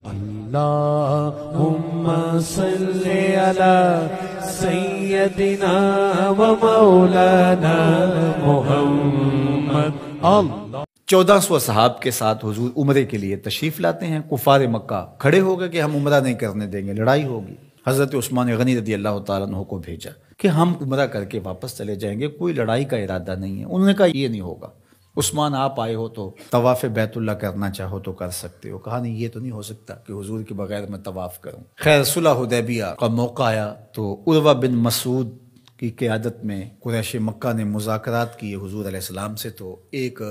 اللهم صل على سيدنا ومولانا محمد. 1400 اصحاب کے ساتھ حضور عمرے کے لیے تشریف لاتے ہیں. کفار مکہ کھڑے ہو گئے کہ ہم عمرہ نہیں کرنے دیں گے، لڑائی ہوگی. حضرت عثمان غنی رضی اللہ تعالیٰ عنہ کو بھیجا کہ ہم عمرہ کر کے واپس چلے جائیں گے، کوئی لڑائی کا ارادہ نہیں ہے. انہوں نے کہا یہ نہیں ہوگا. عثمان آپ آئے ہو تو طواف بیت اللہ کرنا چاہو تو کر سکتے ہو. کہا نہیں، یہ تو نہیں ہو سکتا کہ حضور کے بغیر میں طواف کروں. خیر صلح حدیبیہ کا موقع آیا تو عروہ بن مسعود کی قیادت میں قریش مکہ نے مذاکرات کیے حضور علیہ السلام سے، تو ایک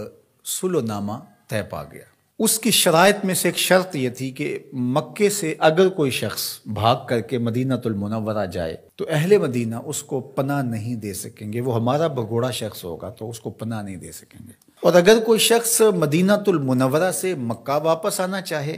صلح نامہ طے پا گیا. اس کی شرائط میں سے ایک شرط یہ تھی کہ مکے سے اگر کوئی شخص بھاگ کر کے مدینہ المنورہ جائے تو اہل مدینہ اس کو پناہ نہیں دے سکیں گے. وہ ہمارا بگوڑا شخص ہوگا تو اس کو پناہ نہیں دے سکیں گے. اور اگر کوئی شخص مدینہ المنورہ سے مکہ واپس آنا چاہے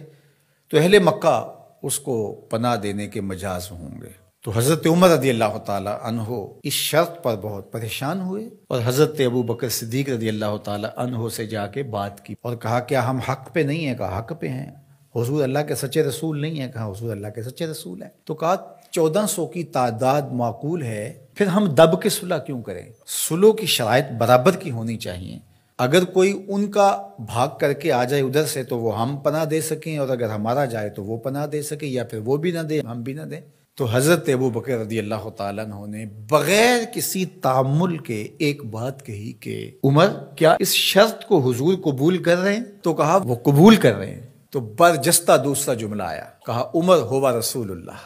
تو اہل مکہ اس کو پناہ دینے کے مجاز ہوں گے. تو حضرت عمر رضی اللہ تعالی عنہ اس شرط پر بہت پریشان ہوئے اور حضرت ابو بکر صدیق رضی اللہ تعالی عنہ سے جا کے بات کی اور کہا کیا ہم حق پہ نہیں ہیں؟ کہا حق پہ ہیں. حضور اللہ کے سچے رسول نہیں ہیں؟ کہا حضور اللہ کے سچے رسول ہیں. تو کہا 1400 کی تعداد معقول ہے، پھر ہم دب کے صلح کیوں کریں؟ صلح کی شرائط برابر کی ہونی چاہیے. اگر کوئی ان کا بھاگ کر کے آ جائے ادھر سے تو وہ ہم پناہ دے سکیں، اور اگر ہمارا جائے تو وہ پناہ دے سکیں، یا پھر وہ بھی نہ دے ہم بھی نہ دیں. تو حضرت ابو بکر رضی اللہ تعالیٰ عنہ نے بغیر کسی تعامل کے ایک بات کہی کہ عمر کیا اس شرط کو حضور قبول کر رہے ہیں؟ تو کہا وہ قبول کر رہے ہیں. تو برجستہ دوسرا جملہ آیا، کہا عمر ہوا رسول اللہ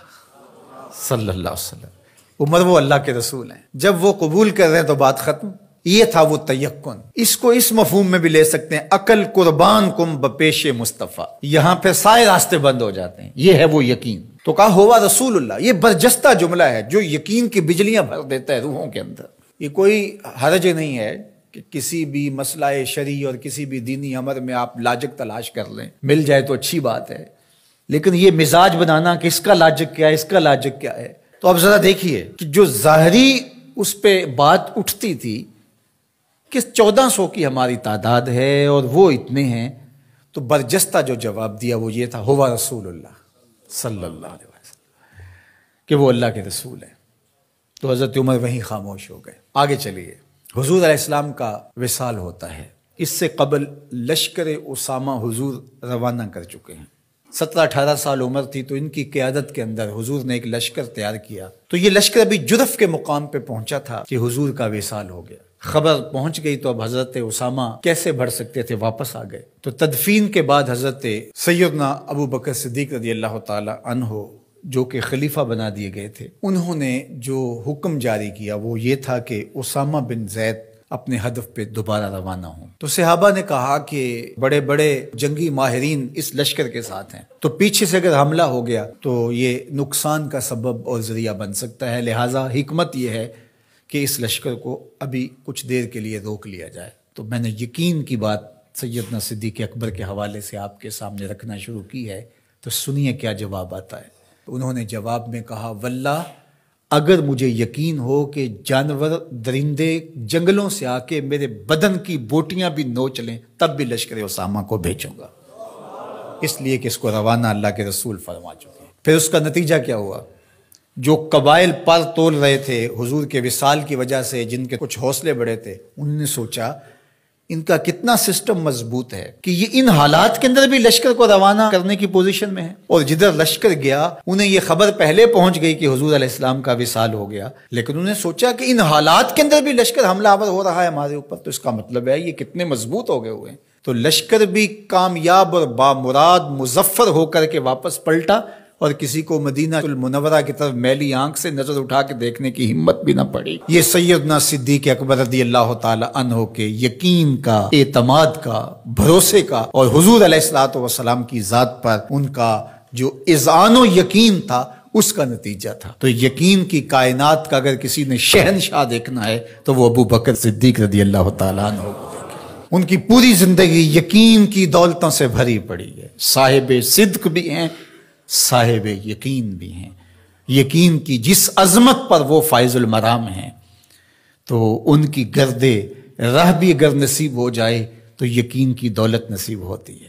صلی اللہ علیہ وسلم. عمر وہ اللہ کے رسول ہیں. جب وہ قبول کر رہے ہیں تو بات ختم. یہ تھا وہ تیقن. اس کو اس مفہوم میں بھی لے سکتے ہیں، عقل قربان کم بپیش مصطفیٰ. یہاں پہ سارے راستے بند ہو جاتے ہیں. یہ ہے وہ یقین. تو کہا ہوا رسول اللہ. یہ برجستہ جملہ ہے جو یقین کی بجلیاں بھر دیتا ہے روحوں کے اندر. یہ کوئی حرج نہیں ہے کہ کسی بھی مسئلہ شرعی اور کسی بھی دینی امر میں آپ لاجک تلاش کر لیں، مل جائے تو اچھی بات ہے. لیکن یہ مزاج بنانا کہ اس کا لاجک کیا ہے، اس کا لاجک کیا ہے. تو اب ذرا دیکھیے کہ جو ظاہری اس پہ بات اٹھتی تھی کہ 1400 کی ہماری تعداد ہے اور وہ اتنے ہیں، تو برجستہ جو جواب دیا وہ یہ تھا ہوا رسول اللہ صلی اللہ علیہ وسلم، کہ وہ اللہ کے رسول ہیں. تو حضرت عمر وہیں خاموش ہو گئے. آگے چلیے. حضور علیہ السلام کا وصال ہوتا ہے. اس سے قبل لشکر اسامہ حضور روانہ کر چکے ہیں. 17-18 سال عمر تھی تو ان کی قیادت کے اندر حضور نے ایک لشکر تیار کیا. تو یہ لشکر ابھی جرف کے مقام پہ پہنچا تھا کہ حضور کا وصال ہو گیا. خبر پہنچ گئی تو اب حضرت اسامہ کیسے بڑھ سکتے تھے، واپس آ گئے. تو تدفین کے بعد حضرت سیدنا ابو بکر صدیق رضی اللہ تعالی عنہ جو کہ خلیفہ بنا دیے گئے تھے، انہوں نے جو حکم جاری کیا وہ یہ تھا کہ اسامہ بن زید اپنے ہدف پہ دوبارہ روانہ ہوں. تو صحابہ نے کہا کہ بڑے بڑے جنگی ماہرین اس لشکر کے ساتھ ہیں، تو پیچھے سے اگر حملہ ہو گیا تو یہ نقصان کا سبب اور ذریعہ بن سکتا ہے. لہٰذا حکمت یہ ہے کہ اس لشکر کو ابھی کچھ دیر کے لیے روک لیا جائے. تو میں نے یقین کی بات سیدنا صدیق اکبر کے حوالے سے آپ کے سامنے رکھنا شروع کی ہے. تو سنیے کیا جواب آتا ہے. انہوں نے جواب میں کہا واللہ اگر مجھے یقین ہو کہ جانور درندے جنگلوں سے آ کے میرے بدن کی بوٹیاں بھی نوچ لیں تب بھی لشکر اسامہ کو بھیجوں گا، اس لیے کہ اس کو روانہ اللہ کے رسول فرما چکے ہیں. پھر اس کا نتیجہ کیا ہوا؟ جو قبائل پر تول رہے تھے حضور کے وصال کی وجہ سے، جن کے کچھ حوصلے بڑے تھے، انہوں نے سوچا ان کا کتنا سسٹم مضبوط ہے کہ یہ ان حالات کے اندر بھی لشکر کو روانہ کرنے کی پوزیشن میں ہے. اور جدھر لشکر گیا انہیں یہ خبر پہلے پہنچ گئی کہ حضور علیہ السلام کا وصال ہو گیا، لیکن انہوں نے سوچا کہ ان حالات کے اندر بھی لشکر حملہ آور ہو رہا ہے ہمارے اوپر، تو اس کا مطلب ہے یہ کتنے مضبوط ہو گئے ہوئے ہیں. تو لشکر بھی کامیاب اور بامراد مظفر ہو کر کے واپس پلٹا، اور کسی کو مدینہ المنورہ کی طرف میلی آنکھ سے نظر اٹھا کے دیکھنے کی ہمت بھی نہ پڑی. یہ سیدنا صدیق اکبر رضی اللہ تعالی عنہ کے یقین کا، اعتماد کا، بھروسے کا، اور حضور علیہ الصلوۃ والسلام کی ذات پر ان کا جو اذعان و یقین تھا اس کا نتیجہ تھا. تو یقین کی کائنات کا اگر کسی نے شہنشاہ دیکھنا ہے تو وہ ابو بکر صدیق رضی اللہ تعالی عنہ کو دیکھے. ان کی پوری زندگی یقین کی دولتوں سے بھری پڑی ہے. صاحب صدق بھی ہیں، صاحب یقین بھی ہیں. یقین کی جس عظمت پر وہ فائز المرام ہیں، تو ان کی گرد راہ بھی اگر نصیب ہو جائے تو یقین کی دولت نصیب ہوتی ہے.